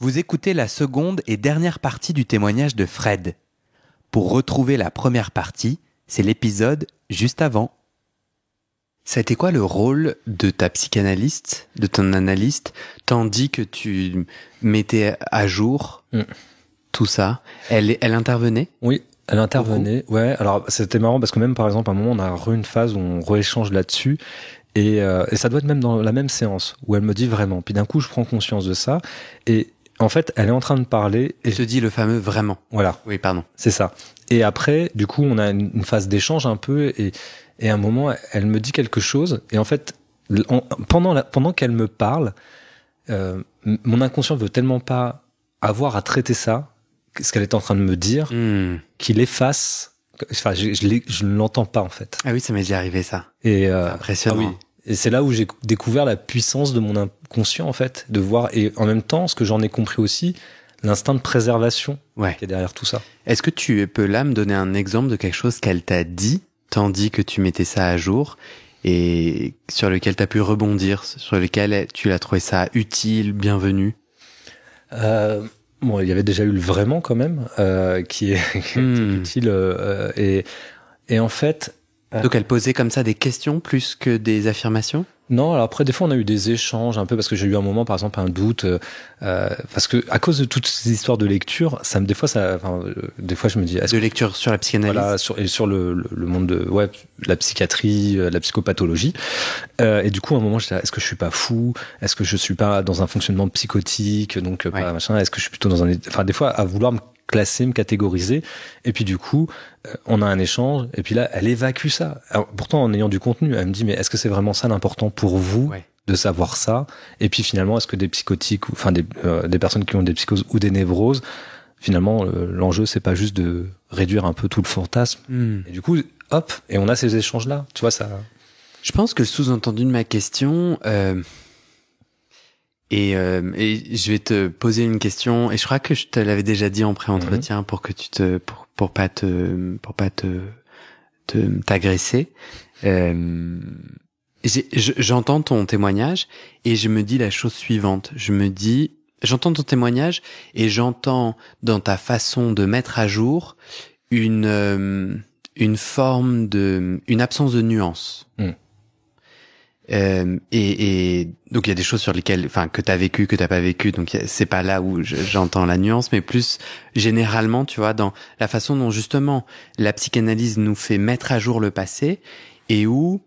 Vous écoutez la seconde et dernière partie du témoignage de Fred. Pour retrouver la première partie, c'est l'épisode juste avant. Ça a été quoi le rôle de ta psychanalyste, de ton analyste, tandis que tu mettais à jour tout ça? Elle intervenait? Oui, elle intervenait. Ouais, alors c'était marrant parce que même par exemple à un moment on a une phase où on rééchange là-dessus et ça doit être même dans la même séance où elle me dit vraiment. Puis d'un coup je prends conscience de ça et en fait elle est en train de parler et je te dis le fameux vraiment. Voilà. Oui, pardon. C'est ça. Et après du coup on a une phase d'échange un peu et à un moment elle me dit quelque chose et en fait pendant qu'elle me parle mon inconscient veut tellement pas avoir à traiter ça, ce qu'elle est en train de me dire, qu'il efface. Enfin, je ne l'entends pas en fait. Ah oui, ça m'est déjà arrivé ça. Et c'est impressionnant. Ah oui. Et c'est là où j'ai découvert la puissance de mon inconscient en fait, de voir et en même temps, ce que j'en ai compris aussi, l'instinct de préservation qui est derrière tout ça. Est-ce que tu peux là me donner un exemple de quelque chose qu'elle t'a dit, tandis que tu mettais ça à jour, et sur lequel tu as pu rebondir, sur lequel tu l'as trouvé ça utile, bienvenu? Bon, il y avait déjà eu le vraiment quand même, qui est utile, et en fait. Donc elle posait comme ça des questions plus que des affirmations? Non, alors après des fois on a eu des échanges un peu parce que j'ai eu un moment par exemple un doute parce que à cause de toutes ces histoires de lecture, des fois je me dis de lecture sur la psychanalyse, voilà, sur le monde de la psychiatrie, la psychopathologie et du coup à un moment j'étais est-ce que je suis pas fou, est-ce que je suis pas dans un fonctionnement psychotique, donc pas machin, est-ce que je suis plutôt dans des fois à vouloir me classer, me catégoriser, et puis du coup on a un échange et puis là elle évacue ça. Alors, pourtant en ayant du contenu, elle me dit mais est-ce que c'est vraiment ça l'important pour vous de savoir ça? Et puis finalement est-ce que des psychotiques ou des personnes qui ont des psychoses ou des névroses, finalement l'enjeu c'est pas juste de réduire un peu tout le fantasme et du coup hop, et on a ces échanges là, tu vois ça. Je pense que le sous-entendu de ma question et je vais te poser une question, et je crois que je te l'avais déjà dit en pré-entretien pour que tu pour pas t'agresser. J'entends ton témoignage et je me dis la chose suivante. J'entends ton témoignage et j'entends dans ta façon de mettre à jour une absence de nuance. Et donc il y a des choses sur lesquelles, que t'as vécu, que t'as pas vécu, donc c'est pas là où j'entends la nuance, mais plus généralement, tu vois, dans la façon dont justement la psychanalyse nous fait mettre à jour le passé et où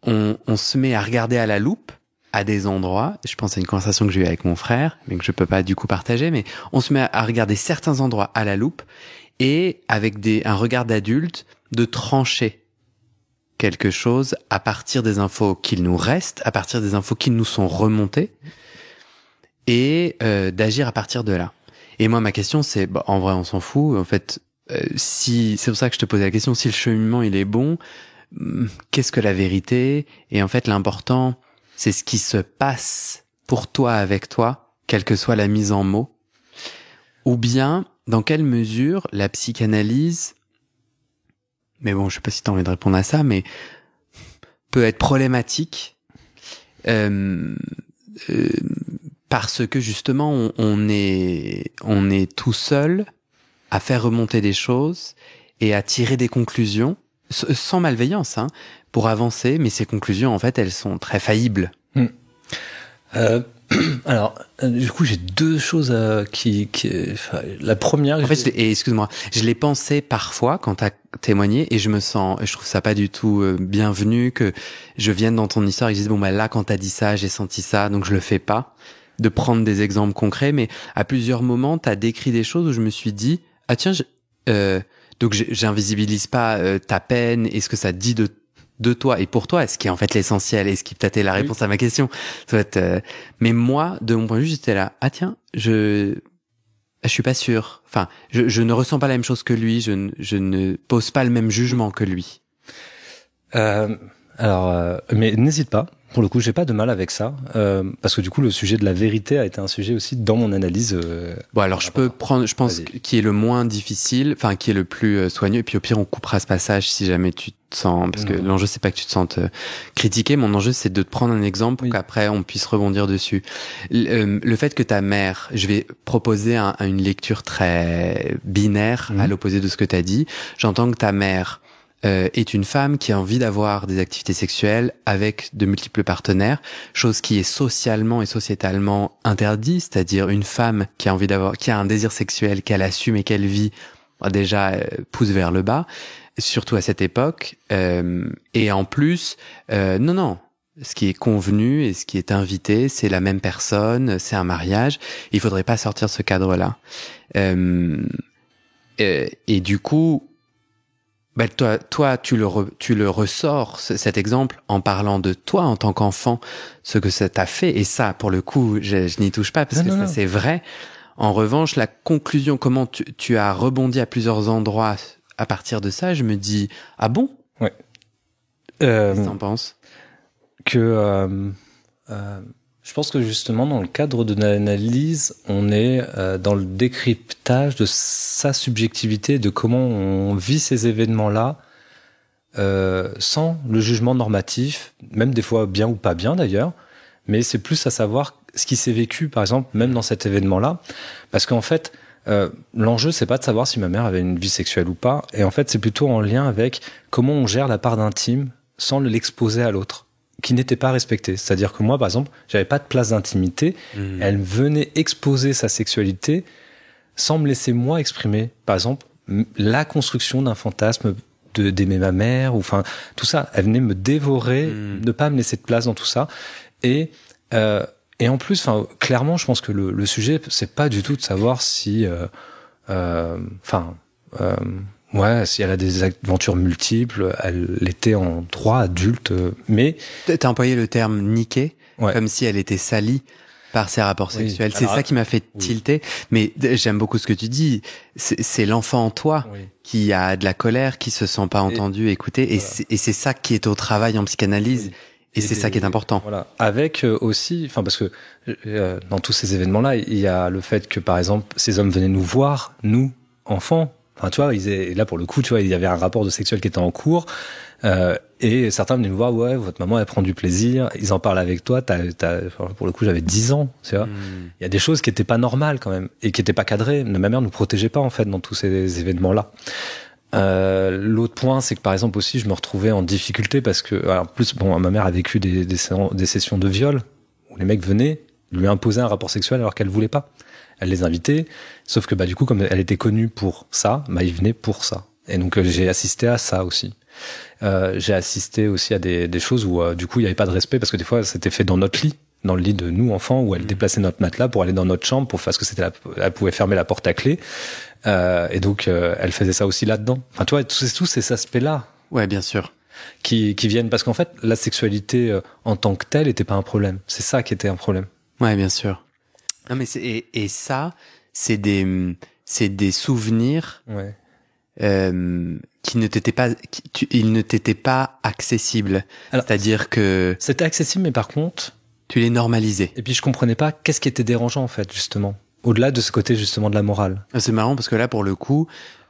on se met à regarder à la loupe à des endroits. Je pense à une conversation que j'ai eue avec mon frère, mais que je peux pas du coup partager, mais on se met à regarder certains endroits à la loupe et avec un regard d'adulte de trancher quelque chose à partir des infos qu'il nous reste, à partir des infos qui nous sont remontées, et d'agir à partir de là. Et moi, ma question, c'est, en vrai, on s'en fout. En fait, c'est pour ça que je te posais la question, si le cheminement, il est bon, qu'est-ce que la vérité? Et en fait, l'important, c'est ce qui se passe pour toi, avec toi, quelle que soit la mise en mots. Ou bien, dans quelle mesure la psychanalyse, mais bon, je sais pas si t'as envie de répondre à ça, mais peut être problématique parce que justement on est tout seul à faire remonter des choses et à tirer des conclusions sans malveillance, pour avancer, mais ces conclusions en fait elles sont très faillibles. Alors, du coup, j'ai deux choses la première. En fait, excuse-moi, je l'ai pensé parfois quand t'as témoigné et je trouve ça pas du tout bienvenu que je vienne dans ton histoire et que je dise là quand t'as dit ça, j'ai senti ça, donc je le fais pas. De prendre des exemples concrets, mais à plusieurs moments, t'as décrit des choses où je me suis dit tiens, donc j'invisibilise pas ta peine et ce que ça dit de toi et pour toi, ce qui est en fait l'essentiel et ce qui peut-être est la réponse à ma question. Mais moi, de mon point de vue, j'étais là, tiens, je suis pas sûr. Enfin, je ne ressens pas la même chose que lui, je ne pose pas le même jugement que lui. Mais n'hésite pas. Pour le coup, j'ai pas de mal avec ça, parce que du coup, le sujet de la vérité a été un sujet aussi dans mon analyse. Bon, alors je peux prendre, je pense, Vas-y. qui est le moins difficile, enfin qui est le plus soigneux. Et puis au pire, on coupera ce passage si jamais tu te sens, parce que l'enjeu c'est pas que tu te sentes critiqué. Mon enjeu c'est de te prendre un exemple pour qu'après on puisse rebondir dessus. Le fait que ta mère, je vais proposer une lecture très binaire à l'opposé de ce que tu as dit. J'entends que ta mère est une femme qui a envie d'avoir des activités sexuelles avec de multiples partenaires, chose qui est socialement et sociétalement interdit, c'est-à-dire une femme qui a envie d'avoir, qui a un désir sexuel qu'elle assume et qu'elle vit, déjà pousse vers le bas, surtout à cette époque. Et en plus, non. Ce qui est convenu et ce qui est invité, c'est la même personne, c'est un mariage. Il faudrait pas sortir de ce cadre-là. Et du coup, bah toi, tu le ressors cet exemple en parlant de toi en tant qu'enfant, ce que ça t'a fait. Et ça, pour le coup, je n'y touche pas parce que ça c'est vrai. En revanche, la conclusion, comment tu as rebondi à plusieurs endroits à partir de ça, je me dis ah bon. Ouais. Qu'est-ce que t'en penses? Je pense que justement, dans le cadre de l'analyse, on est dans le décryptage de sa subjectivité, de comment on vit ces événements-là, sans le jugement normatif, même des fois bien ou pas bien d'ailleurs, mais c'est plus à savoir ce qui s'est vécu, par exemple, même dans cet événement-là, parce qu'en fait, l'enjeu, c'est pas de savoir si ma mère avait une vie sexuelle ou pas, et en fait, c'est plutôt en lien avec comment on gère la part d'intime sans l'exposer à l'autre, qui n'était pas respectée. C'est-à-dire que moi, par exemple, j'avais pas de place d'intimité. Elle venait exposer sa sexualité sans me laisser moi exprimer, par exemple, la construction d'un fantasme d'aimer ma mère, ou enfin tout ça. Elle venait me dévorer, ne pas me laisser de place dans tout ça. Et en plus, enfin clairement, je pense que le sujet, c'est pas du tout de savoir si, ouais, si elle a des aventures multiples, elle était en droit adulte, mais... T'as employé le terme niquer, ouais. Comme si elle était salie par ses rapports sexuels. C'est ça qui m'a fait tilter. Mais j'aime beaucoup ce que tu dis. C'est l'enfant en toi qui a de la colère, qui se sent pas entendu, écouté. Et c'est ça qui est au travail en psychanalyse. Et c'est ça qui est important. Voilà. Avec aussi, enfin parce que dans tous ces événements-là, il y a le fait que, par exemple, ces hommes venaient nous voir, nous, enfants. Enfin, tu vois, là pour le coup, tu vois, il y avait un rapport de sexuel qui était en cours, et certains venaient nous voir, ouais, votre maman elle prend du plaisir, ils en parlent avec toi, pour le coup, j'avais 10 ans, tu vois. Il y a des choses qui étaient pas normales quand même, et qui étaient pas cadrées. Ma mère nous protégeait pas en fait dans tous ces événements-là. L'autre point, c'est que par exemple aussi, je me retrouvais en difficulté parce que, alors, en plus, bon, ma mère a vécu des sessions de viol où les mecs venaient lui imposer un rapport sexuel alors qu'elle voulait pas. Elle les invitait, sauf que bah du coup comme elle était connue pour ça, bah ils venaient pour ça. Et donc j'ai assisté à ça aussi. J'ai assisté aussi à des choses où du coup il y avait pas de respect parce que des fois c'était fait dans notre lit, dans le lit de nous enfants, où elle déplaçait notre matelas pour aller dans notre chambre parce que elle pouvait fermer la porte à clé. Et donc elle faisait ça aussi là-dedans. Enfin tu vois tous ces aspects-là. Ouais, bien sûr. Qui viennent parce qu'en fait la sexualité en tant que telle était pas un problème. C'est ça qui était un problème. Ouais, bien sûr. Non mais et ça c'est des souvenirs qui ne t'étaient pas ils ne t'étaient pas accessibles. C'est-à-dire que c'était accessible mais par contre tu les normalisais. Et puis je comprenais pas qu'est-ce qui était dérangeant en fait justement au-delà de ce côté justement de la morale. C'est marrant parce que là pour le coup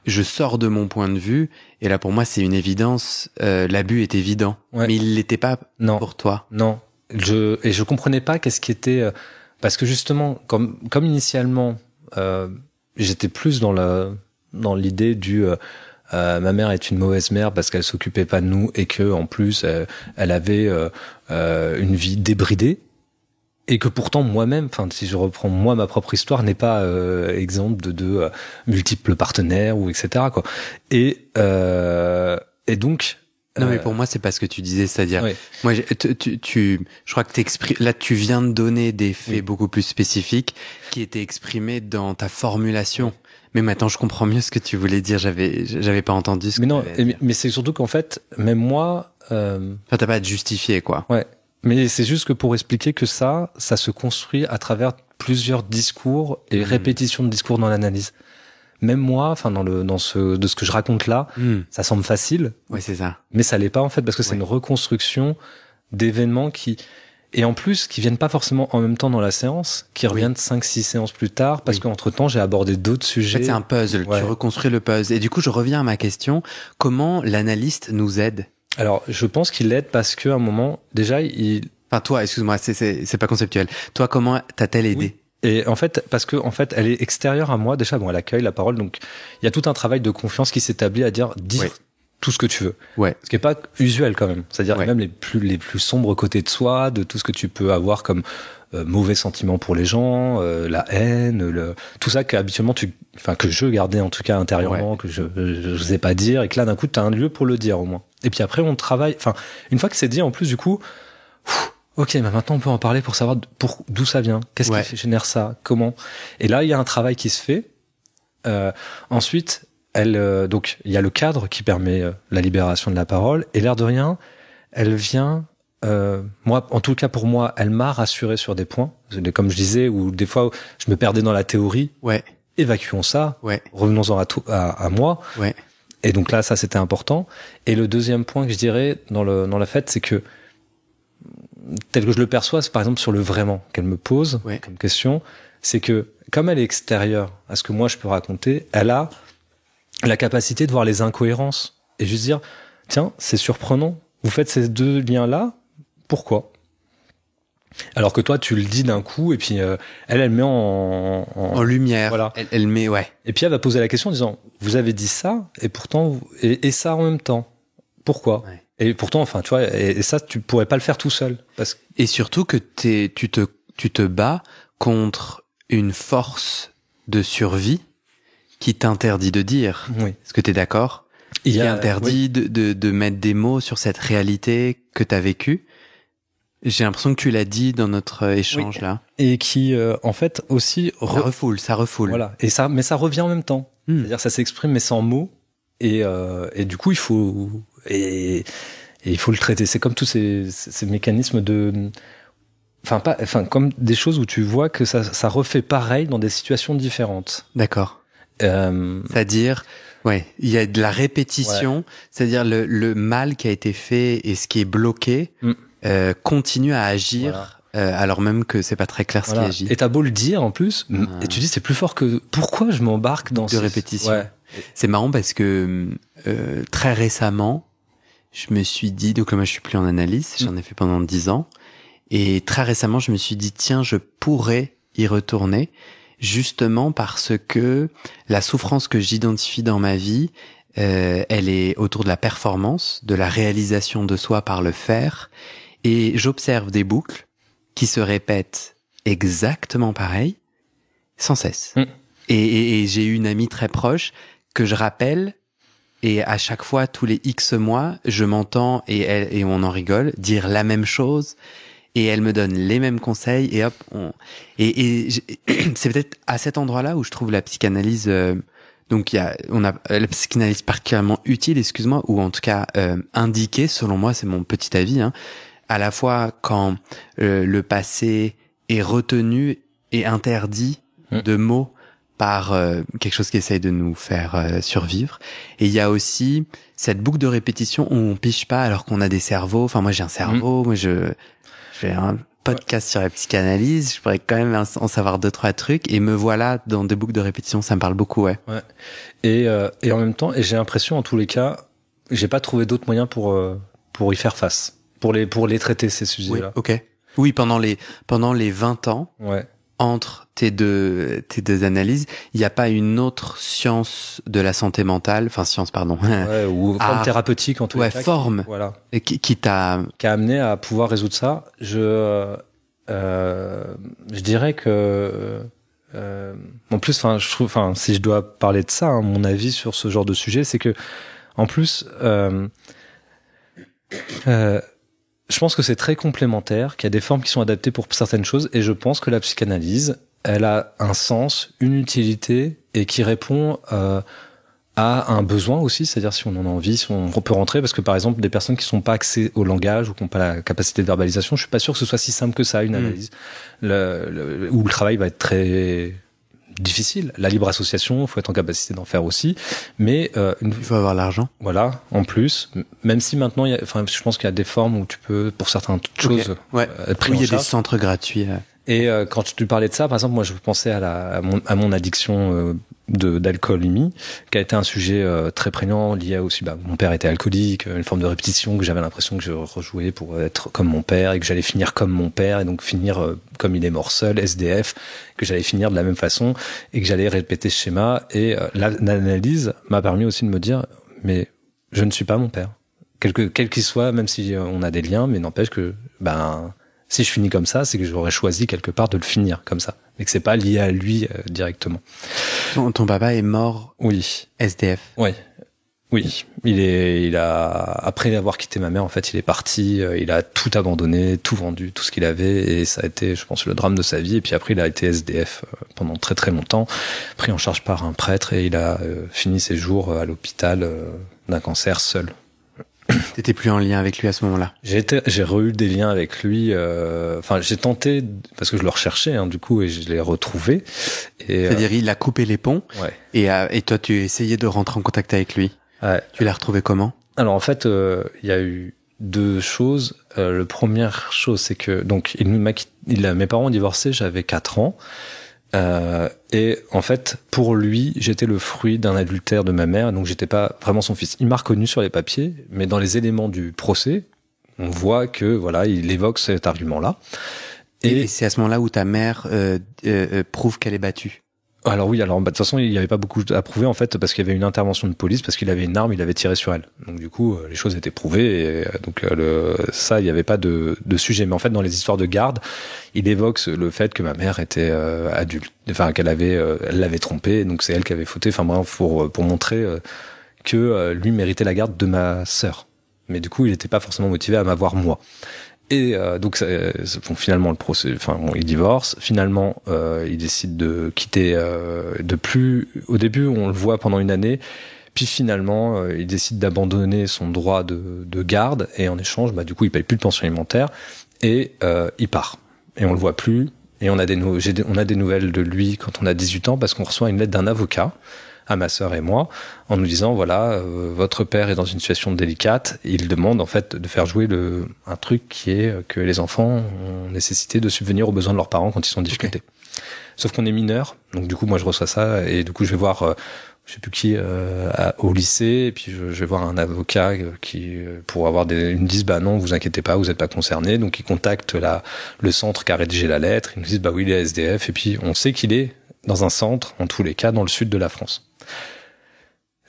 je sors de mon point de vue et là pour moi c'est une évidence, l'abus est évident mais il l'était pas pour toi. Non, je comprenais pas qu'est-ce qui était parce que justement, comme initialement, j'étais plus dans l'idée du ma mère est une mauvaise mère parce qu'elle s'occupait pas de nous et que en plus elle avait une vie débridée et que pourtant moi-même, enfin si je reprends moi ma propre histoire, n'est pas exemple de multiples partenaires ou etc. quoi. Et donc non mais pour moi c'est pas ce que tu disais, c'est-à-dire moi je crois que là tu viens de donner des faits beaucoup plus spécifiques qui étaient exprimés dans ta formulation. Mais maintenant je comprends mieux ce que tu voulais dire, j'avais pas entendu ce que tu voulais dire. Mais c'est surtout qu'en fait même moi enfin t'as pas à te justifier quoi. Ouais. Mais c'est juste que pour expliquer que ça se construit à travers plusieurs discours et répétitions de discours dans l'analyse. Même moi, enfin de ce que je raconte là, ça semble facile. Ouais, c'est ça. Mais ça l'est pas en fait parce que c'est une reconstruction d'événements et en plus, qui viennent pas forcément en même temps dans la séance, qui reviennent 5-6 séances plus tard, parce qu'entre temps, j'ai abordé d'autres sujets. En fait, c'est un puzzle. Tu reconstruis le puzzle. Et du coup, je reviens à ma question. Comment l'analyste nous aide? Alors, je pense qu'il aide parce qu'à un moment, déjà, Enfin, toi, excuse-moi, c'est pas conceptuel. Toi, comment t'a-t-elle aidé? Et en fait, parce que elle est extérieure à moi. Déjà, elle accueille la parole, donc il y a tout un travail de confiance qui s'établit à dire tout ce que tu veux. Ouais. Ce qui est pas usuel quand même. C'est-à-dire même les plus sombres côtés de soi, de tout ce que tu peux avoir comme mauvais sentiments pour les gens, la haine, tout ça qu'habituellement que je gardais en tout cas intérieurement, que je n'osais pas dire, et que là d'un coup tu as un lieu pour le dire au moins. Et puis après on travaille. Enfin, une fois que c'est dit, en plus du coup. Ok, maintenant on peut en parler pour savoir d'où ça vient, qu'est-ce qui génère ça, comment. Et là il y a un travail qui se fait. Ensuite, donc il y a le cadre qui permet la libération de la parole. Et l'air de rien, elle vient. Moi, en tout cas pour moi, elle m'a rassuré sur des points, comme je disais, où des fois je me perdais dans la théorie. Ouais. Évacuons ça. Ouais. Revenons-en à moi. Ouais. Et donc là, ça c'était important. Et le deuxième point que je dirais dans le fait, c'est que tel que je le perçois, c'est par exemple sur le vraiment qu'elle me pose comme question, c'est que comme elle est extérieure à ce que moi je peux raconter, elle a la capacité de voir les incohérences et juste dire tiens, c'est surprenant, vous faites ces deux liens-là, pourquoi? Alors que toi tu le dis d'un coup et puis elle met en lumière, voilà. Elle met et puis elle va poser la question en disant vous avez dit ça et pourtant et ça en même temps, pourquoi? Et pourtant, enfin, tu vois, et ça, tu pourrais pas le faire tout seul. Et surtout que tu te bats contre une force de survie qui t'interdit de dire. Oui. Est-ce que t'es d'accord? Qui interdit de mettre des mots sur cette réalité que t'as vécue. J'ai l'impression que tu l'as dit dans notre échange là. Et qui, en fait, aussi ça refoule. Voilà. Et ça, mais ça revient en même temps. C'est-à-dire, ça s'exprime mais sans mots. Et du coup, il faut il faut le traiter. C'est comme tous ces mécanismes de, comme des choses où tu vois que ça refait pareil dans des situations différentes. D'accord. C'est-à-dire, il y a de la répétition. C'est-à-dire le mal qui a été fait et ce qui est bloqué continue à agir. Alors même que c'est pas très clair ce qui agit. Et t'as beau le dire en plus, et tu dis c'est plus fort que pourquoi je m'embarque dans de répétition. Ouais. C'est marrant parce que très récemment, je me suis dit, donc là moi je suis plus en analyse, j'en ai fait pendant 10 ans, et très récemment je me suis dit tiens je pourrais y retourner, justement parce que la souffrance que j'identifie dans ma vie, elle est autour de la performance, de la réalisation de soi par le faire, et j'observe des boucles qui se répètent exactement pareil, sans cesse. Et j'ai eu une amie très proche que je rappelle, et à chaque fois, tous les X mois, je m'entends et on en rigole, dire la même chose, et elle me donne les mêmes conseils, et hop, c'est peut-être à cet endroit-là où je trouve la psychanalyse, on a la psychanalyse particulièrement utile, ou en tout cas indiquée, selon moi, c'est mon petit avis, à la fois quand le passé est retenu et interdit de mots par quelque chose qui essaye de nous faire survivre. Et il y a aussi cette boucle de répétition où on piche pas alors qu'on a des cerveaux. Enfin, moi j'ai un cerveau, moi je fais un podcast sur la psychanalyse, je pourrais quand même en savoir 2-3 trucs, et me voilà dans des boucles de répétition, ça me parle beaucoup, Et en même temps, et j'ai l'impression en tous les cas, j'ai pas trouvé d'autres moyens pour y faire face, pour les traiter ces sujets-là. Oui, pendant les 20 ans. Entre tes deux analyses, il n'y a pas une autre science de la santé mentale, ou forme thérapeutique en tout cas, forme, qui t'a amené à pouvoir résoudre ça. Je dirais que en plus, je trouve, si je dois parler de ça, mon avis sur ce genre de sujet, c'est que en plus je pense que c'est très complémentaire, qu'il y a des formes qui sont adaptées pour certaines choses, et je pense que la psychanalyse, elle a un sens, une utilité, et qui répond à un besoin aussi, c'est-à-dire si on en a envie, si on peut rentrer, parce que par exemple, des personnes qui sont pas accès au langage ou qui n'ont pas la capacité de verbalisation, je suis pas sûr que ce soit si simple que ça, une analyse, où le travail va être très difficile. La libre association, il faut être en capacité d'en faire aussi, mais il faut avoir l'argent. Voilà, en plus, même si maintenant, je pense qu'il y a des formes où tu peux, pour certaines choses, être pris en charge. Il y a des centres gratuits. Et quand tu parlais de ça, par exemple, moi je pensais à mon addiction d'alcoolémie, qui a été un sujet très prégnant, lié aussi, mon père était alcoolique, une forme de répétition, que j'avais l'impression que je rejouais pour être comme mon père, et que j'allais finir comme mon père, et donc finir comme il est mort seul, SDF, que j'allais finir de la même façon, et que j'allais répéter ce schéma. Et l'analyse m'a permis aussi de me dire, mais je ne suis pas mon père. Quel qu'il soit, même si on a des liens, mais n'empêche que, si je finis comme ça, c'est que j'aurais choisi quelque part de le finir comme ça, et que c'est pas lié à lui directement. Ton papa est mort. Oui. SDF. Oui. Il a, après avoir quitté ma mère, en fait, il est parti, il a tout abandonné, tout vendu, tout ce qu'il avait, et ça a été, je pense, le drame de sa vie. Et puis après, il a été SDF pendant très très longtemps, pris en charge par un prêtre, et il a fini ses jours à l'hôpital d'un cancer seul. T'étais plus en lien avec lui à ce moment-là? J'ai re-eu des liens avec lui. J'ai tenté parce que je le recherchais, du coup, et je l'ai retrouvé. C'est-à-dire, il a coupé les ponts. Ouais. Et toi, tu essayais de rentrer en contact avec lui. Ouais. Tu l'as retrouvé comment? Alors en fait, il y a eu deux choses. La première chose, c'est que donc mes parents ont divorcé, j'avais 4 ans. Et en fait, pour lui, j'étais le fruit d'un adultère de ma mère, donc j'étais pas vraiment son fils. Il m'a reconnu sur les papiers, mais dans les éléments du procès, on voit que voilà, il évoque cet argument-là. Et c'est à ce moment-là où ta mère prouve qu'elle est battue. Alors oui, de toute façon, il n'y avait pas beaucoup à prouver en fait, parce qu'il y avait une intervention de police, parce qu'il avait une arme, il avait tiré sur elle. Donc du coup, les choses étaient prouvées, et donc ça, il n'y avait pas de sujet. Mais en fait, dans les histoires de garde, il évoque le fait que ma mère était adulte, elle l'avait trompé, donc c'est elle qui avait fauté. Enfin bref, pour montrer que lui méritait la garde de ma sœur. Mais du coup, il n'était pas forcément motivé à m'avoir moi. Et donc finalement le procès, il divorce. Finalement, il décide de quitter. Au début, on le voit pendant une année. Puis finalement, il décide d'abandonner son droit de garde, et en échange, du coup, il paye plus de pension alimentaire, et il part. Et on le voit plus. Et on a des nouvelles de lui quand on a 18 ans, parce qu'on reçoit une lettre d'un avocat à ma sœur et moi, en nous disant voilà, votre père est dans une situation délicate. Il demande en fait de faire jouer un truc qui est que les enfants ont nécessité de subvenir aux besoins de leurs parents quand ils sont en difficulté. Okay. Sauf qu'on est mineur, donc du coup moi je reçois ça, et du coup je vais voir je sais plus qui au lycée, et puis je vais voir un avocat qui pour avoir ils me disent non, vous inquiétez pas, vous êtes pas concerné. Donc ils contactent le centre qui a rédigé la lettre, ils nous disent oui, il est SDF, et puis on sait qu'il est dans un centre, en tous les cas dans le sud de la France.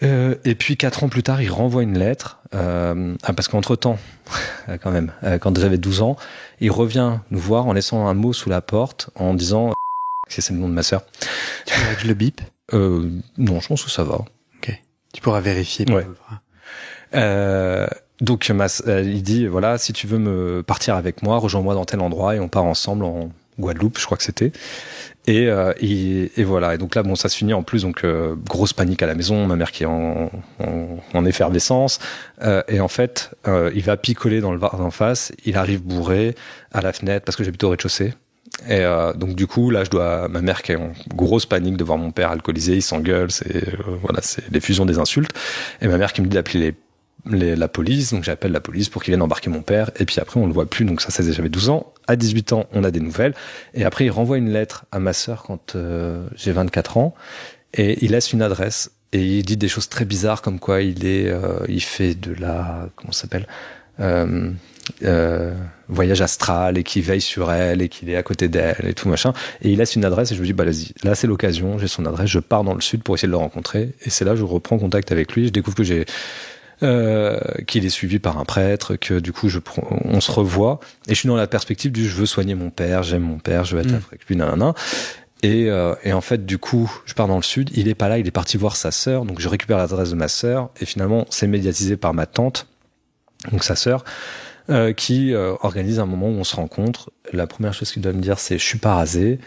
Et puis 4 ans plus tard, il renvoie une lettre, parce qu'entre-temps, quand même, quand j'avais 12 ans, il revient nous voir en laissant un mot sous la porte, en disant c'est le nom de ma sœur. Tu veux que je le bip? Non, je pense que ça va. Ok. Tu pourras vérifier. Ouais. Donc il dit voilà, si tu veux me partir avec moi, rejoins-moi dans tel endroit, et on part ensemble en Guadeloupe, je crois que c'était. Et voilà. Et donc là, ça se finit en plus, donc grosse panique à la maison, ma mère qui est en effervescence. Et en fait, il va picoler dans le bar d'en face. Il arrive bourré à la fenêtre, parce que j'habite au rez-de-chaussée. Et donc du coup, là, ma mère qui est en grosse panique de voir mon père alcoolisé, il s'engueule, c'est l'effusion des insultes. Et ma mère qui me dit d'appeler la police, donc j'appelle la police pour qu'ils viennent embarquer mon père, et puis après on le voit plus, donc ça j'avais 12 ans. À 18 ans, on a des nouvelles, et après il renvoie une lettre à ma sœur quand j'ai 24 ans, et il laisse une adresse, et il dit des choses très bizarres, comme quoi il fait de la, comment ça s'appelle, voyage astral, et qu'il veille sur elle, et qu'il est à côté d'elle, et tout machin, et il laisse une adresse, et je me dis vas-y, là c'est l'occasion, j'ai son adresse, je pars dans le sud pour essayer de le rencontrer, et c'est là que je reprends contact avec lui, je découvre que qu'il est suivi par un prêtre, que du coup on se revoit, et je suis dans la perspective du je veux soigner mon père, j'aime mon père, je veux être avec lui, nanana. Et en fait du coup je pars dans le sud, il est pas là, il est parti voir sa sœur, donc je récupère l'adresse de ma sœur, et finalement c'est médiatisé par ma tante, donc sa sœur, qui organise un moment où on se rencontre. La première chose qu'il doit me dire, c'est je suis pas rasé,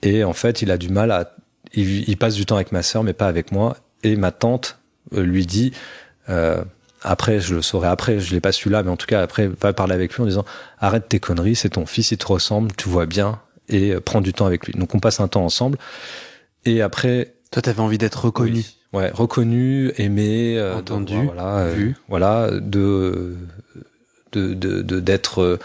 et en fait il a du mal il passe du temps avec ma sœur mais pas avec moi, et ma tante lui dit après, je le saurai après, je l'ai pas su là, mais en tout cas après, va parler avec lui en disant arrête tes conneries, c'est ton fils, il te ressemble, tu vois bien, et prends du temps avec lui. Donc on passe un temps ensemble, Et après, toi, t'avais envie d'être reconnu. Oui. Ouais, reconnu, aimé, entendu, voilà, vu. Voilà, d'être.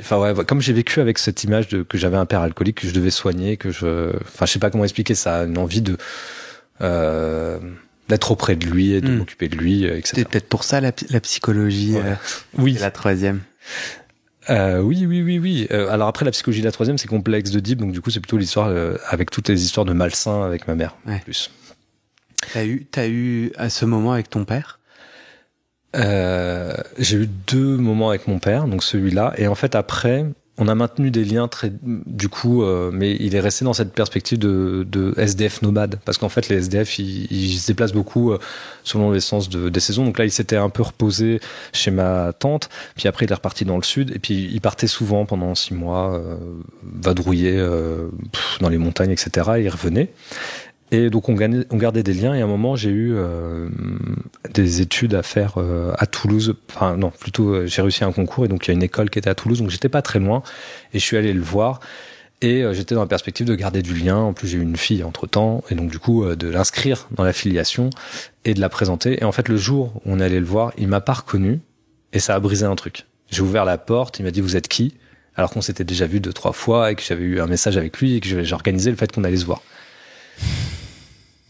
Enfin ouais, comme j'ai vécu avec cette image que j'avais un père alcoolique que je devais soigner, enfin je sais pas comment expliquer ça, une envie d'être auprès de lui et de m'occuper de lui, etc. C'était peut-être pour ça la psychologie. Oui. La troisième. Oui. Alors après, la psychologie de la troisième, c'est complexe de Deep, donc du coup, c'est plutôt l'histoire avec toutes les histoires de malsains avec ma mère. Ouais. Plus. T'as eu à ce moment avec ton père? J'ai eu 2 moments avec mon père, donc celui-là, et en fait après, on a maintenu des liens du coup, mais il est resté dans cette perspective de SDF nomade, parce qu'en fait les SDF ils se déplacent beaucoup selon l'essence des saisons. Donc là il s'était un peu reposé chez ma tante, puis après il est reparti dans le sud, et puis il partait souvent pendant 6 mois vadrouiller dans les montagnes, etc. Et il revenait. Et donc on gardait des liens, et à un moment j'ai eu des études à faire à Toulouse. Enfin non, plutôt j'ai réussi un concours, et donc il y a une école qui était à Toulouse, donc j'étais pas très loin, et je suis allé le voir, et j'étais dans la perspective de garder du lien. En plus j'ai eu une fille entre temps, et donc du coup de l'inscrire dans la filiation et de la présenter. Et en fait le jour où on allait le voir, il m'a pas reconnu, et ça a brisé un truc. J'ai ouvert la porte, il m'a dit vous êtes qui, alors qu'on s'était déjà vu 2-3 fois, et que j'avais eu un message avec lui, et que j'ai organisé le fait qu'on allait se voir.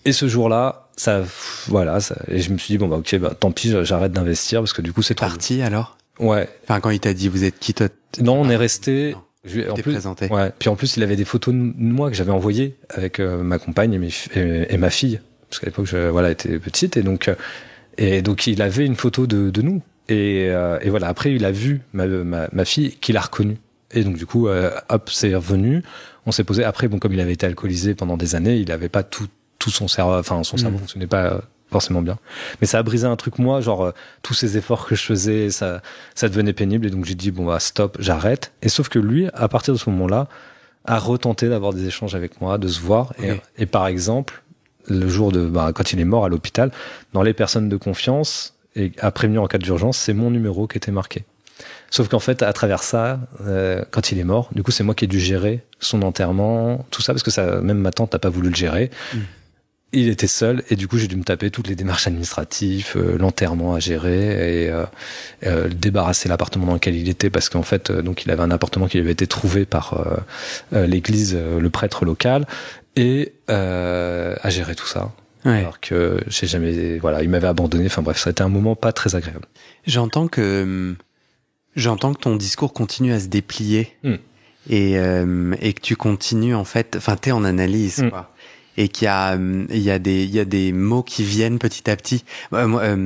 Et ce jour-là, et je me suis dit bon bah ok, bah tant pis, j'arrête d'investir, parce que du coup c'est parti alors. Ouais. Enfin quand il t'a dit vous êtes qui toi? Non, on est resté. En plus, présenté. Ouais. Puis en plus il avait des photos de moi que j'avais envoyées avec ma compagne et ma fille, parce qu'à l'époque elle était petite, et donc il avait une photo de nous, et voilà. Après il a vu ma fille, qu'il a reconnue. Et donc du coup, hop, c'est revenu. On s'est posé. Après, bon, comme il avait été alcoolisé pendant des années, il avait pas tout son cerveau. Enfin, son cerveau fonctionnait pas forcément bien. Mais ça a brisé un truc, moi, genre tous ces efforts que je faisais, ça devenait pénible. Et donc j'ai dit bon bah stop, j'arrête. Et sauf que lui, à partir de ce moment-là, a retenté d'avoir des échanges avec moi, de se voir. Okay. Et par exemple, le jour quand il est mort à l'hôpital, dans les personnes de confiance et à prévenir en cas d'urgence, c'est mon numéro qui était marqué. Sauf qu'en fait, à travers ça, quand il est mort, du coup, c'est moi qui ai dû gérer son enterrement, tout ça, parce que même ma tante n'a pas voulu le gérer. Il était seul, et du coup, j'ai dû me taper toutes les démarches administratives, l'enterrement à gérer, et débarrasser l'appartement dans lequel il était, parce qu'en fait, donc il avait un appartement qui lui avait été trouvé par l'église, le prêtre local, et à gérer tout ça. Ouais. Alors que il m'avait abandonné. Enfin bref, ça a été un moment pas très agréable. J'entends que ton discours continue à se déplier et que tu continues en fait, enfin t'es en analyse quoi, et qu'il y a des mots qui viennent petit à petit. Moi,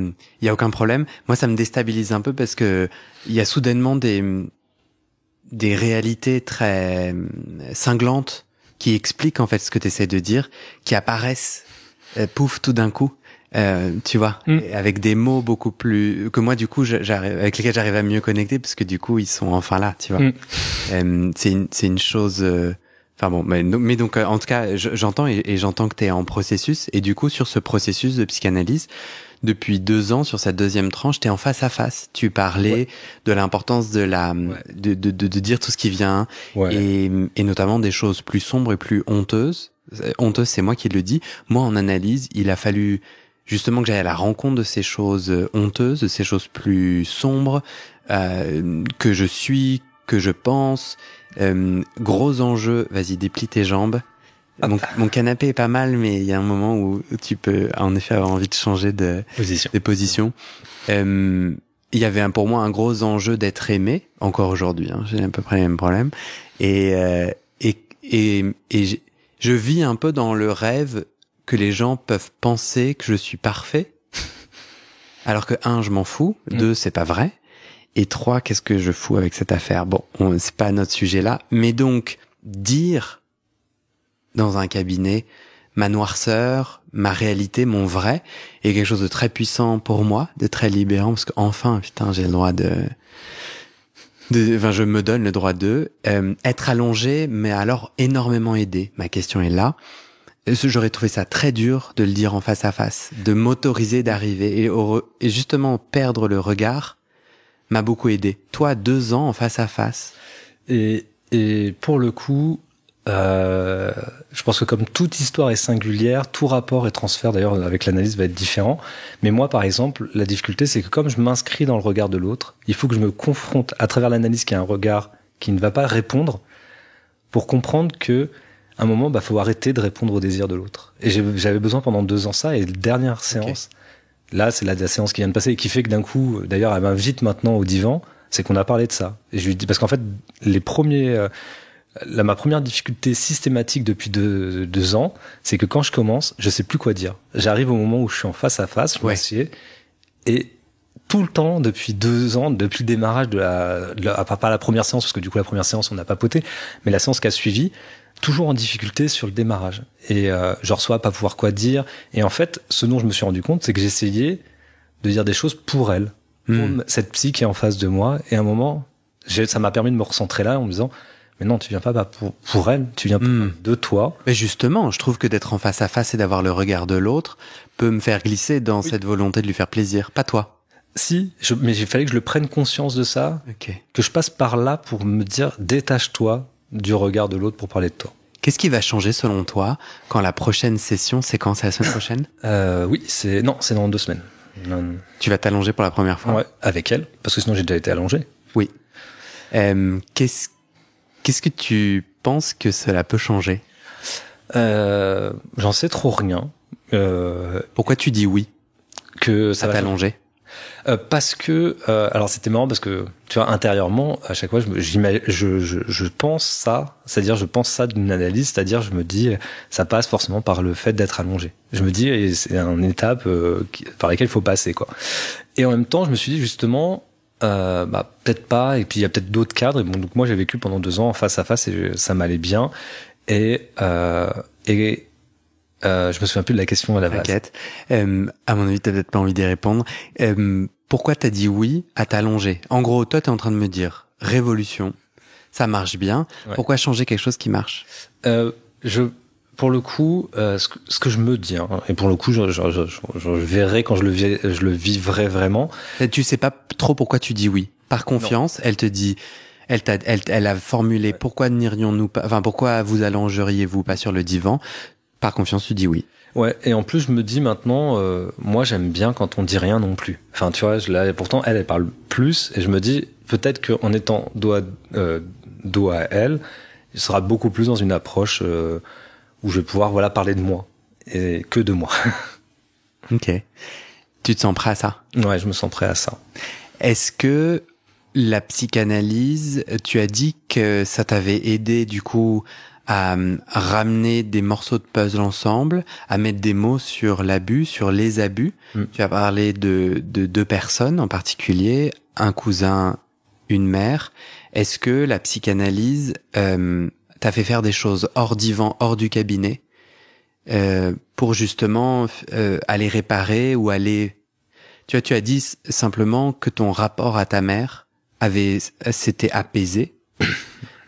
il y a aucun problème. Moi, ça me déstabilise un peu parce que il y a soudainement des réalités très cinglantes qui expliquent en fait ce que t'essaies de dire, qui apparaissent pouf tout d'un coup. Tu vois, avec des mots beaucoup plus que moi du coup avec lesquels j'arrive à mieux connecter, parce que du coup ils sont enfin là, tu vois. C'est une chose. Enfin bon, mais donc en tout cas j'entends et j'entends que t'es en processus, et du coup sur ce processus de psychanalyse depuis 2 ans, sur cette deuxième tranche, t'es en face à face. Tu parlais de l'importance de de dire tout ce qui vient, et notamment des choses plus sombres et plus honteuses. Honteuse, c'est moi qui le dis. Moi en analyse, il a fallu justement que j'aille à la rencontre de ces choses honteuses, de ces choses plus sombres, que je suis, que je pense. Gros enjeu, vas-y, déplie tes jambes. Mon canapé est pas mal, mais il y a un moment où tu peux en effet avoir envie de changer de position. Il y avait pour moi un gros enjeu d'être aimé, encore aujourd'hui, hein, j'ai à peu près les mêmes problèmes. Et je vis un peu dans le rêve que les gens peuvent penser que je suis parfait, alors que 1, je m'en fous, 2, c'est pas vrai, et 3, qu'est-ce que je fous avec cette affaire? Bon, c'est pas notre sujet là, mais donc dire dans un cabinet ma noirceur, ma réalité, mon vrai, est quelque chose de très puissant pour moi, de très libérant, parce qu'enfin, putain, j'ai le droit enfin, je me donne le droit être allongé, mais alors énormément aidé. Ma question est là. J'aurais trouvé ça très dur de le dire en face à face, de m'autoriser d'arriver, et justement perdre le regard m'a beaucoup aidé. Toi, 2 ans en face à face. Et pour le coup, Je pense que comme toute histoire est singulière, tout rapport et transfert d'ailleurs avec l'analyse va être différent. Mais moi, par exemple, la difficulté, c'est que comme je m'inscris dans le regard de l'autre, il faut que je me confronte à travers l'analyse qui a un regard qui ne va pas répondre pour comprendre que à un moment, faut arrêter de répondre au désir de l'autre. Et j'avais besoin pendant 2 ans ça. Et la dernière séance, là, c'est la séance qui vient de passer et qui fait que d'un coup, d'ailleurs, elle m'invite maintenant au divan, c'est qu'on a parlé de ça. Et je lui dis, parce qu'en fait, ma première difficulté systématique depuis 2 ans, c'est que quand je commence, je sais plus quoi dire. J'arrive au moment où je suis en face à face, je m'assieds, et tout le temps, depuis 2 ans, depuis le démarrage pas la première séance, parce que du coup la première séance on n'a pas papoté, mais la séance qui a suivi, toujours en difficulté sur le démarrage. Et je reçois pas pouvoir quoi dire. Et en fait, ce dont je me suis rendu compte, c'est que j'essayais de dire des choses pour elle, pour cette psy qui est en face de moi. Et à un moment, ça m'a permis de me recentrer là en me disant, mais non, tu viens pas pour elle, tu viens de toi. Mais justement, je trouve que d'être en face à face et d'avoir le regard de l'autre peut me faire glisser dans cette volonté de lui faire plaisir, pas toi. Si, mais il fallait que je le prenne conscience de ça, que je passe par là pour me dire, détache-toi du regard de l'autre pour parler de toi. Qu'est-ce qui va changer selon toi quand la prochaine session, c'est quand? C'est la semaine prochaine? Oui, c'est dans 2 semaines. Tu vas t'allonger pour la première fois? Ouais, avec elle, parce que sinon j'ai déjà été allongé. Oui. Qu'est-ce que tu penses que cela peut changer? J'en sais trop rien. Pourquoi tu dis oui? Que ça va va t'allonger? Parce que alors c'était marrant parce que tu vois intérieurement à chaque fois je pense ça, c'est-à-dire je pense ça d'une analyse, c'est-à-dire je me dis ça passe forcément par le fait d'être allongé. Je me dis et c'est une étape par laquelle il faut passer quoi. Et en même temps je me suis dit justement peut-être pas, et puis il y a peut-être d'autres cadres. Et bon, donc moi j'ai vécu pendant 2 ans en face à face et ça m'allait bien. Et je me souviens plus de la question à la base. T'inquiète. À mon avis, t'as peut-être pas envie d'y répondre. Pourquoi t'as dit oui à t'allonger? En gros, toi, t'es en train de me dire révolution, ça marche bien. Ouais. Pourquoi changer quelque chose qui marche? Pour le coup, ce que je me dis, hein, et pour le coup, je verrai quand je le vivrai vraiment. Tu sais pas trop pourquoi tu dis oui. Par confiance, non. Elle te dit, elle a formulé pourquoi n'irions-nous pas, enfin pourquoi vous allongeriez-vous pas sur le divan. Par confiance, tu dis oui. Ouais, et en plus je me dis maintenant, moi j'aime bien quand on dit rien non plus. Enfin tu vois, pourtant elle parle plus, et je me dis peut-être qu'en étant dos à elle, il sera beaucoup plus dans une approche où je vais pouvoir parler de moi et que de moi. Ok. Tu te sens prêt à ça? Ouais, je me sens prêt à ça. Est-ce que la psychanalyse, tu as dit que ça t'avait aidé du coup à ramener des morceaux de puzzle ensemble, à mettre des mots sur l'abus, sur les abus. Tu as parlé de 2 personnes en particulier, un cousin, une mère. Est-ce que la psychanalyse t'a fait faire des choses hors divan, hors du cabinet, pour justement aller réparer ou aller... Tu as dit simplement que ton rapport à ta mère s'était apaisé.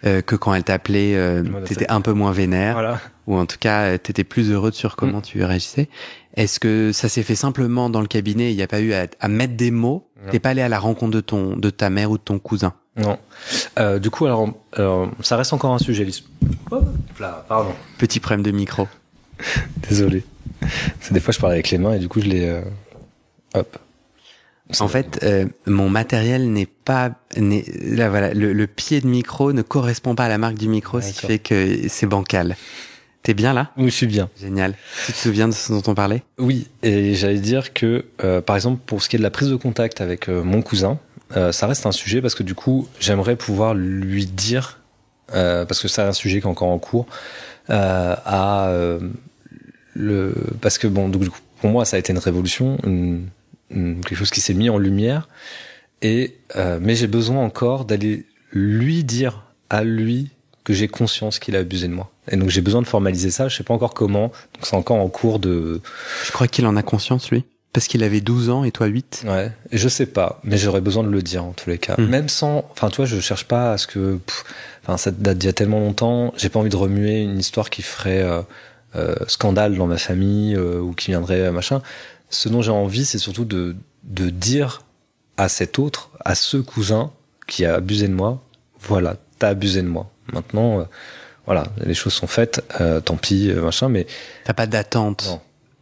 Que quand elle t'appelait, t'étais un peu moins vénère, voilà. Ou en tout cas, t'étais plus heureux sur comment tu réagissais. Est-ce que ça s'est fait simplement dans le cabinet? Il n'y a pas eu à mettre des mots? T'es pas allé à la rencontre de ta mère ou de ton cousin? Non. Du coup, alors, ça reste encore un sujet, Lise. Oh, là, pardon. Petit problème de micro. Désolé. C'est des fois je parle avec les mains et du coup je les. Hop. En fait, mon matériel là voilà, le pied de micro ne correspond pas à la marque du micro, d'accord. Ce qui fait que c'est bancal. T'es bien là? Oui, je suis bien. Génial. Tu te souviens de ce dont on parlait? Oui, et j'allais dire que, par exemple, pour ce qui est de la prise de contact avec mon cousin, ça reste un sujet parce que du coup, j'aimerais pouvoir lui dire, parce que c'est un sujet qui est encore en cours, parce que bon, donc, du coup, pour moi, ça a été une révolution, quelque chose qui s'est mis en lumière, mais j'ai besoin encore d'aller lui dire à lui que j'ai conscience qu'il a abusé de moi. Et donc j'ai besoin de formaliser ça, je sais pas encore comment, donc c'est encore en cours de... Je crois qu'il en a conscience, lui, parce qu'il avait 12 ans et toi 8. Ouais, et je sais pas, mais j'aurais besoin de le dire en tous les cas. Même sans... Enfin, tu vois, je cherche pas à ce que... ça date d'il y a tellement longtemps, j'ai pas envie de remuer une histoire qui ferait scandale dans ma famille, ou qui viendrait machin. Ce dont j'ai envie, c'est surtout de dire à cet autre, à ce cousin qui a abusé de moi, voilà, t'as abusé de moi. Maintenant, voilà, les choses sont faites, tant pis, machin, mais t'as pas d'attente. Non.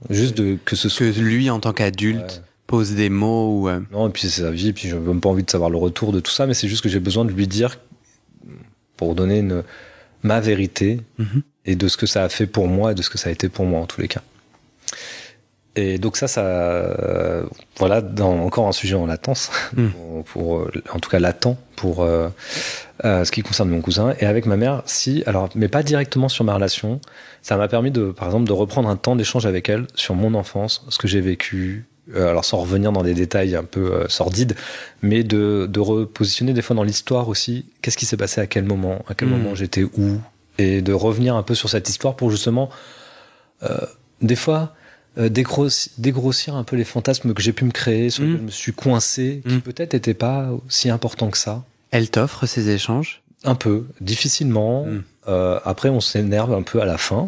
Juste que ce soit que lui en tant qu'adulte pose des mots ou non, et puis c'est sa vie, et puis j'ai même pas envie de savoir le retour de tout ça, mais c'est juste que j'ai besoin de lui dire pour donner ma vérité et de ce que ça a fait pour moi et de ce que ça a été pour moi en tous les cas. Et donc ça voilà, encore un sujet en latence, pour en tout cas latent pour ce qui concerne mon cousin. Et avec ma mère, mais pas directement sur ma relation. Ça m'a permis par exemple, de reprendre un temps d'échange avec elle sur mon enfance, ce que j'ai vécu. Alors sans revenir dans des détails un peu sordides, mais de repositionner des fois dans l'histoire aussi. Qu'est-ce qui s'est passé à quel moment j'étais où, et de revenir un peu sur cette histoire pour justement des fois dégrossir un peu les fantasmes que j'ai pu me créer, sur lesquels je me suis coincé, qui peut-être n'étaient pas si importants que ça. Elle t'offre ces échanges? Un peu, difficilement. Après, on s'énerve un peu à la fin.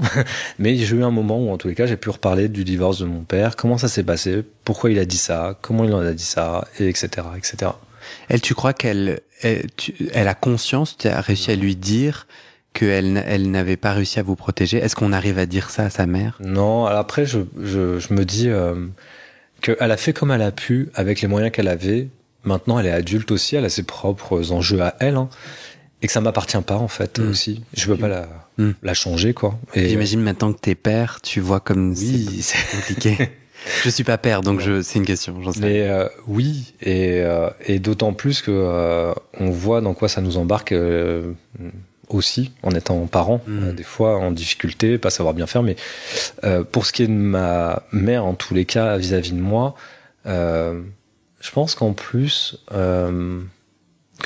Mais j'ai eu un moment où, en tous les cas, j'ai pu reparler du divorce de mon père, comment ça s'est passé, pourquoi il a dit ça, comment il en a dit ça, et etc., etc. Elle, tu crois elle a conscience, tu as réussi à lui dire elle n'avait pas réussi à vous protéger? Est-ce qu'on arrive à dire ça à sa mère? Non, après, je me dis qu'elle a fait comme elle a pu, avec les moyens qu'elle avait. Maintenant, elle est adulte aussi, elle a ses propres enjeux à elle, hein, et que ça m'appartient pas, en fait, aussi. Je peux pas la changer, quoi. Et j'imagine maintenant que t'es père, tu vois comme oui, c'est compliqué. Je suis pas père, donc c'est une question, j'en sais. Mais oui, et d'autant plus que on voit dans quoi ça nous embarque aussi, en étant parents, des fois en difficulté, pas savoir bien faire, mais pour ce qui est de ma mère, en tous les cas, vis-à-vis de moi, je pense qu'en plus, comme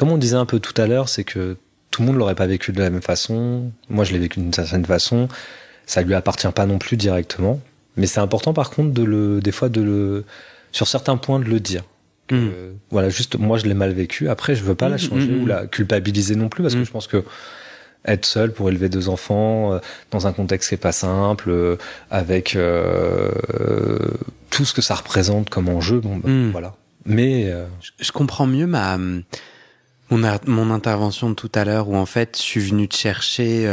on disait un peu tout à l'heure, c'est que tout le monde l'aurait pas vécu de la même façon. Moi, je l'ai vécu d'une certaine façon. Ça lui appartient pas non plus directement. Mais c'est important, par contre, des fois, sur certains points, de le dire. Voilà, juste, moi, je l'ai mal vécu. Après, je veux pas la changer ou la culpabiliser non plus, parce que je pense que être seul pour élever 2 enfants, dans un contexte qui est pas simple, avec tout ce que ça représente comme enjeu, voilà. Mais je comprends mieux mon intervention de tout à l'heure, où en fait je suis venu te chercher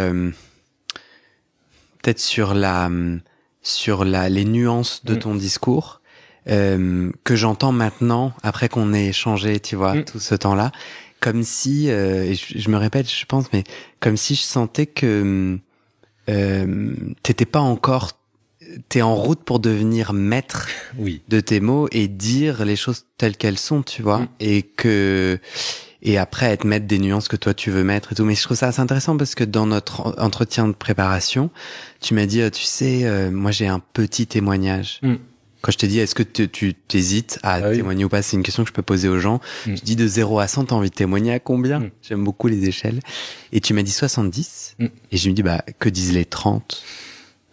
peut-être sur les nuances de ton discours, que j'entends maintenant après qu'on ait échangé, tu vois, tout ce temps-là, comme si et je me répète, je pense, mais comme si je sentais que t'étais pas encore, t'es en route pour devenir maître de tes mots et dire les choses telles qu'elles sont, tu vois, et après être maître des nuances que toi tu veux mettre et tout. Mais je trouve ça assez intéressant parce que dans notre entretien de préparation, tu m'as dit, tu sais, moi j'ai un petit témoignage. Quand je t'ai dit, est-ce que tu t'hésites à témoigner ou pas, c'est une question que je peux poser aux gens. Je dis de 0 à 100, t'as envie de témoigner à combien? J'aime beaucoup les échelles. Et tu m'as dit 70. Et je me dis, que disent les 30?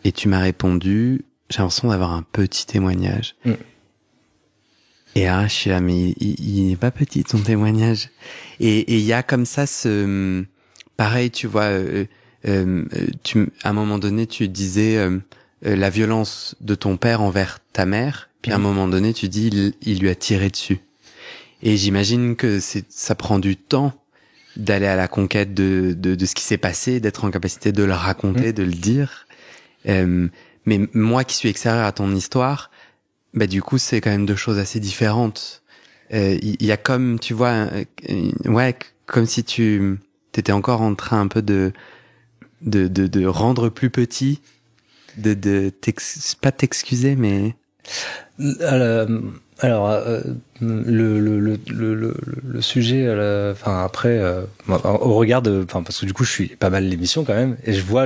Et tu m'as répondu, j'ai l'impression d'avoir un petit témoignage. Et je suis là, mais il n'est pas petit ton témoignage. Et il y a comme ça pareil, tu vois, à un moment donné, tu disais la violence de ton père envers ta mère, puis à un moment donné, tu dis il lui a tiré dessus. Et j'imagine que ça prend du temps d'aller à la conquête de ce qui s'est passé, d'être en capacité de le raconter, de le dire. Mais moi qui suis extérieur à ton histoire, du coup, c'est quand même 2 choses assez différentes. Il y a comme, tu vois, comme si tu t'étais encore en train un peu de rendre plus petit, pas t'excuser, mais alors le sujet, enfin après, au regard parce que du coup je suis pas mal l'émission quand même, et je vois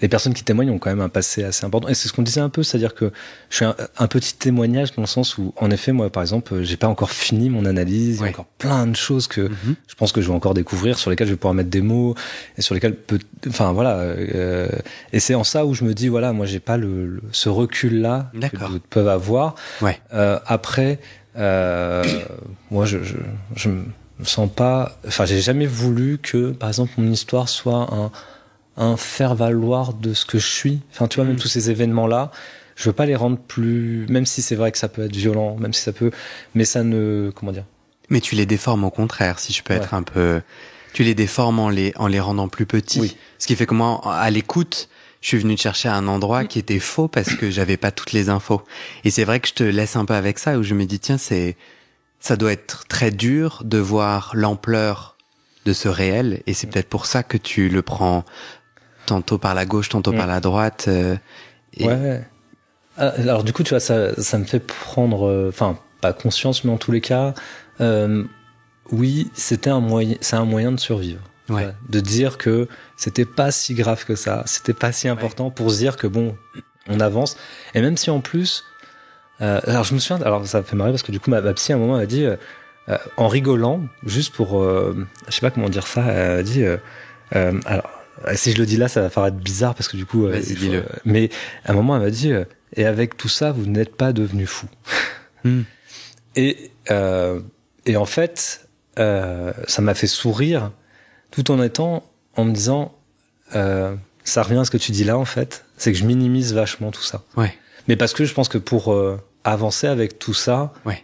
les personnes qui témoignent ont quand même un passé assez important, et c'est ce qu'on disait un peu, c'est-à-dire que je suis un petit témoignage dans le sens où, en effet, moi par exemple, j'ai pas encore fini mon analyse, il y a encore plein de choses que je pense que je vais encore découvrir, sur lesquelles je vais pouvoir mettre des mots, et sur lesquelles et c'est en ça où je me dis, voilà, moi j'ai pas ce recul là que d'autres peuvent avoir. Après, moi je me sens pas, j'ai jamais voulu que, par exemple, mon histoire soit un faire-valoir de ce que je suis. Enfin, tu vois, même tous ces événements-là, je veux pas les rendre plus, même si c'est vrai que ça peut être violent, mais ça ne, comment dire. Mais tu les déformes au contraire, si je peux être un peu, Tu les déformes en les rendant plus petits. Oui. Ce qui fait que moi, à l'écoute, je suis venu te chercher à un endroit qui était faux parce que j'avais pas toutes les infos. Et c'est vrai que je te laisse un peu avec ça, où je me dis, tiens, ça doit être très dur de voir l'ampleur de ce réel, et c'est peut-être pour ça que tu le prends tantôt par la gauche, tantôt par la droite. Ouais. Alors du coup, tu vois, ça me fait prendre, enfin, pas conscience, mais en tous les cas, oui, c'est un moyen de survivre. Ouais. De dire que c'était pas si grave que ça, c'était pas si important, pour se dire que bon, on avance. Et même si en plus, alors je me souviens, alors ça me fait marrer parce que du coup ma psy à un moment a dit, en rigolant, juste pour, je sais pas comment dire ça, elle a dit, alors si je le dis là, ça va paraître bizarre parce que du coup, vas-y, dis-le. Mais à un moment elle m'a dit, et avec tout ça, vous n'êtes pas devenu fou. Et en fait, ça m'a fait sourire, tout en me disant, ça revient à ce que tu dis là, en fait, c'est que je minimise vachement tout ça. Ouais. Mais parce que je pense que pour avancer avec tout ça, ouais.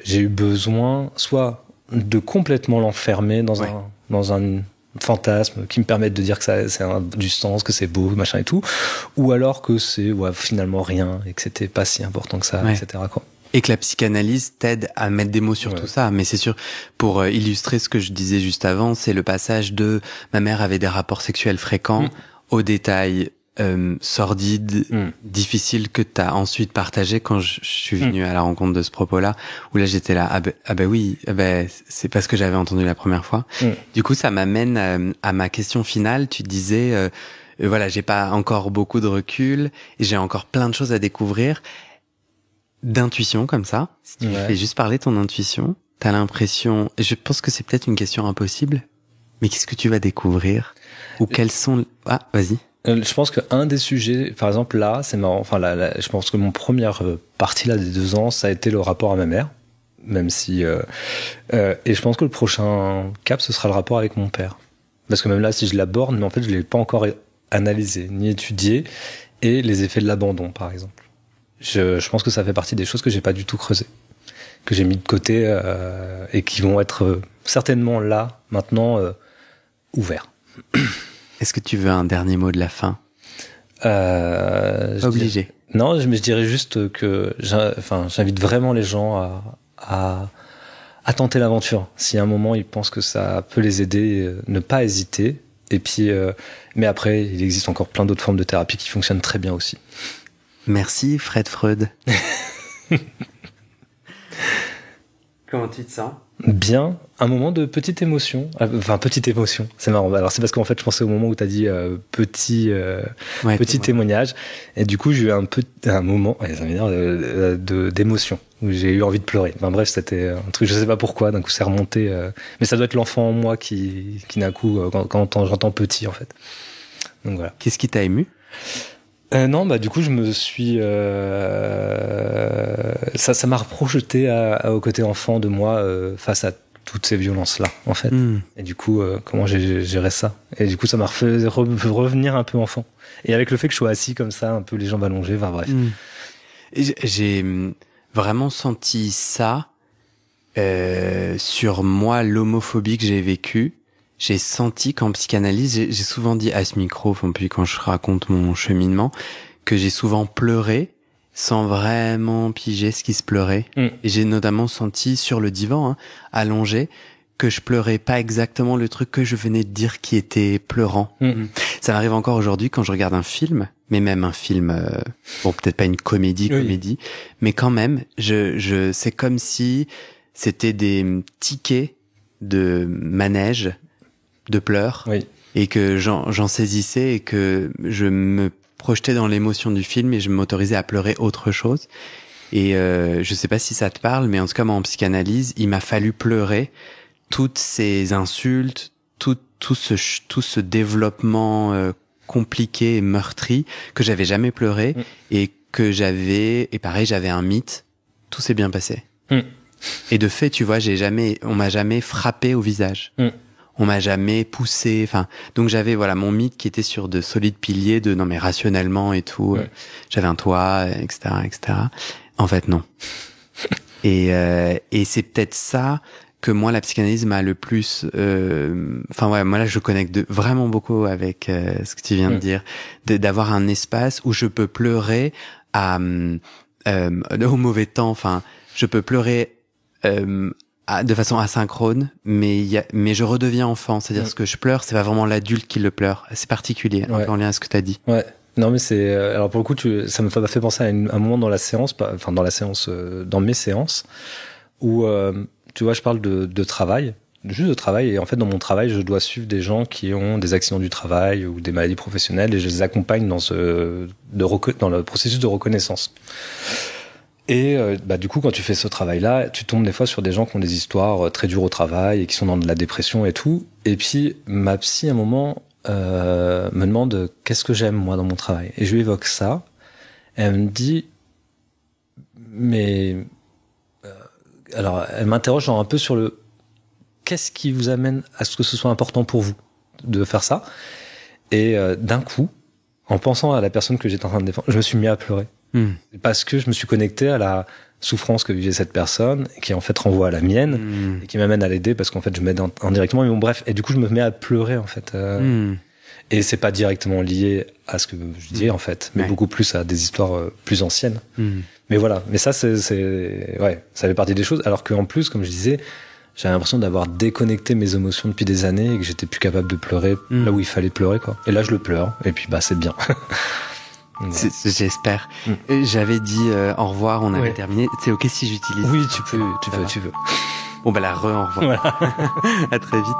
J'ai eu besoin soit de complètement l'enfermer dans un fantasme qui me permette de dire que c'est du sens, que c'est beau, machin et tout, ou alors que c'est finalement rien et que c'était pas si important que ça, etc. quoi. Et que la psychanalyse t'aide à mettre des mots sur tout ça. Mais c'est sûr, pour illustrer ce que je disais juste avant, c'est le passage de ma mère avait des rapports sexuels fréquents aux détails sordides, difficiles que t'as ensuite partagé quand je suis venu à la rencontre de ce propos-là, où là j'étais là, c'est pas ce que j'avais entendu la première fois. Du coup, ça m'amène à ma question finale. Tu disais, voilà, j'ai pas encore beaucoup de recul et j'ai encore plein de choses à découvrir. D'intuition comme ça, si tu fais juste parler ton intuition, t'as l'impression, et je pense que c'est peut-être une question impossible, mais qu'est-ce que tu vas découvrir? Ou quels sont... Ah, vas-y. Je pense qu'un des sujets, par exemple là, c'est marrant, enfin je pense que mon première partie là des 2 ans, ça a été le rapport à ma mère, même si... et je pense que le prochain cap, ce sera le rapport avec mon père. Parce que même là, si je l'aborde, mais en fait, je l'ai pas encore analysé, ni étudié, et les effets de l'abandon, par exemple. Je pense que ça fait partie des choses que j'ai pas du tout creusées, que j'ai mis de côté et qui vont être certainement là, maintenant, ouverts. Est-ce que tu veux un dernier mot de la fin? Obligé. Non, je dirais juste que j'invite vraiment les gens à tenter l'aventure. Si à un moment ils pensent que ça peut les aider, ne pas hésiter. Et puis, mais après, il existe encore plein d'autres formes de thérapie qui fonctionnent très bien aussi. Merci Fred Freud. Comment tu te sens? Bien, un moment de petite émotion. Enfin, petite émotion, c'est marrant. Alors c'est parce qu'en fait, je pensais au moment où t'as dit petit témoignage. Et du coup, j'ai eu un moment, ça m'énerve, d'émotion, où j'ai eu envie de pleurer. Enfin bref, c'était un truc, je sais pas pourquoi, d'un coup c'est remonté. Mais ça doit être l'enfant en moi qui d'un coup, quand j'entends petit, en fait. Donc voilà. Qu'est-ce qui t'a ému? Non, du coup, je me suis... ça m'a reprojeté au côté enfant de moi face à toutes ces violences-là, en fait. Et du coup, comment j'ai géré ça? Et du coup, ça m'a fait revenir un peu enfant. Et avec le fait que je sois assis comme ça, un peu les jambes allongées, enfin bref. J'ai vraiment senti ça sur moi, l'homophobie que j'ai vécue. J'ai senti qu'en psychanalyse, j'ai souvent dit à ce micro, puis quand je raconte mon cheminement, que j'ai souvent pleuré sans vraiment piger ce qui se pleurait. Et j'ai notamment senti sur le divan, allongé, que je pleurais pas exactement le truc que je venais de dire qui était pleurant. Ça m'arrive encore aujourd'hui quand je regarde un film, mais même un film, bon peut-être pas une comédie, mais quand même, c'est comme si c'était des tickets de manège de pleurs, et que j'en saisissais et que je me projetais dans l'émotion du film et je m'autorisais à pleurer autre chose. Et je sais pas si ça te parle, mais en tout cas moi en psychanalyse, il m'a fallu pleurer toutes ces insultes, tout ce développement compliqué et meurtri que j'avais jamais pleuré et j'avais un mythe, tout s'est bien passé. Et de fait, tu vois, on m'a jamais frappé au visage. On m'a jamais poussé, donc j'avais mon mythe qui était sur de solides piliers de non mais rationnellement et tout, j'avais un toit, etc. En fait non. Et c'est peut-être ça que moi la psychanalyse m'a le plus enfin ouais, moi là je connecte vraiment beaucoup avec ce que tu viens de dire, d'avoir un espace où je peux pleurer au mauvais temps, enfin je peux pleurer de façon asynchrone, mais je redeviens enfant, c'est-à-dire ce que je pleure, c'est pas vraiment l'adulte qui le pleure, c'est particulier, un peu en lien à ce que tu as dit. Ouais. Non mais c'est alors pour le coup ça me fait penser à un moment dans la séance, dans mes séances où tu vois, je parle de travail, juste de travail, et en fait dans mon travail je dois suivre des gens qui ont des accidents du travail ou des maladies professionnelles, et je les accompagne dans le processus de reconnaissance. Et du coup, quand tu fais ce travail-là, tu tombes des fois sur des gens qui ont des histoires très dures au travail et qui sont dans de la dépression et tout. Et puis ma psy à un moment me demande qu'est-ce que j'aime moi dans mon travail, et je lui évoque ça. Et elle me dit mais alors elle m'interroge genre un peu sur le qu'est-ce qui vous amène à ce que ce soit important pour vous de faire ça. Et d'un coup, en pensant à la personne que j'étais en train de défendre, je me suis mis à pleurer. Parce que je me suis connecté à la souffrance que vivait cette personne, qui en fait renvoie à la mienne, et qui m'amène à l'aider parce qu'en fait je m'aide indirectement. Mais bon, bref, et du coup je me mets à pleurer en fait. Et c'est pas directement lié à ce que je dis en fait, mais beaucoup plus à des histoires plus anciennes. Mais voilà, mais ça ça fait partie des choses. Alors qu'en plus, comme je disais, j'avais l'impression d'avoir déconnecté mes émotions depuis des années et que j'étais plus capable de pleurer là où il fallait pleurer, quoi. Et là je le pleure, et puis c'est bien. J'espère. J'avais dit au revoir, on avait terminé. C'est ok si j'utilise? Oui, tu peux. Bon la au revoir. Voilà. À très vite.